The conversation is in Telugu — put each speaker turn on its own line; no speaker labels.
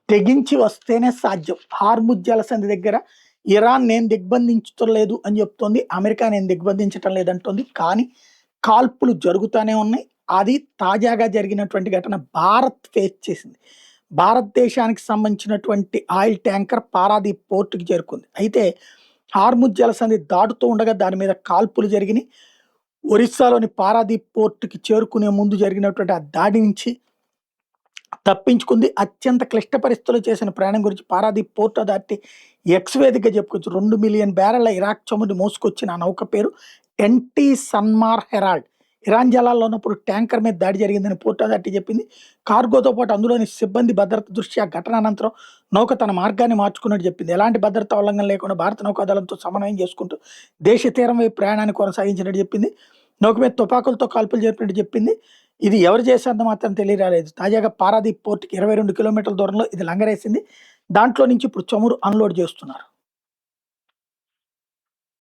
తెగించి వస్తేనే సాధ్యం. హార్ముజ్ జలసంధి దగ్గర ఇరాన్ నేను దిగ్బంధించటం లేదు అని చెప్తోంది. అమెరికా నేను దిగ్బంధించటం లేదంటోంది. కానీ కాల్పులు జరుగుతూనే ఉన్నాయి. అది తాజాగా జరిగినటువంటి ఘటన భారత్ ఫేస్ చేసింది. భారతదేశానికి సంబంధించినటువంటి ఆయిల్ ట్యాంకర్ పారాదీప్ పోర్టుకి చేరుకుంది. అయితే హార్ముజ్ జలసంధి దాటుతూ ఉండగా దాని మీద కాల్పులు జరిగినాయి. ఒరిస్సాలోని పారాదీప్ పోర్టుకి చేరుకునే ముందు జరిగినటువంటి ఆ దాడి నుంచి తప్పించుకుంది. అత్యంత క్లిష్ట పరిస్థితుల్లో చేసిన ప్రయాణం గురించి పారాదీప్ పోర్ట్ అథారిటీ ఎక్స్ వేదికగా చెప్పుకోవచ్చు. 2 మిలియన్ బ్యారెళ్ల ఇరాక్ చమురుని మోసుకొచ్చిన ఆ నౌక పేరు ఎన్టీ సన్మార్ హెరాల్డ్. ఇరాన్ జలాల్లో ఉన్నప్పుడు ట్యాంకర్ మీద దాడి జరిగిందని పోర్ట్ అథారిటీ చెప్పింది. కార్గోతో పాటు అందులోని సిబ్బంది భద్రత దృష్ట్యా ఘటన అనంతరం నౌక తన మార్గాన్ని మార్చుకున్నట్టు చెప్పింది. ఎలాంటి భద్రతా ఉల్లంఘన లేకుండా భారత నౌకాదళంతో సమన్వయం చేసుకుంటూ దేశ తీరం వైపు ప్రయాణాన్ని కొనసాగించినట్టు చెప్పింది. నౌక మీద తుపాకులతో కాల్పులు జరిపినట్టు చెప్పింది. ఇది ఎవరు చేశారో మాత్రం తెలియరాలేదు. తాజాగా పారాదీప్ పోర్టుకి 22 కిలోమీటర్ల దూరంలో ఇది లంగరేసింది. దాంట్లో నుంచి ఇప్పుడు చమురు అన్లోడ్ చేస్తున్నారు.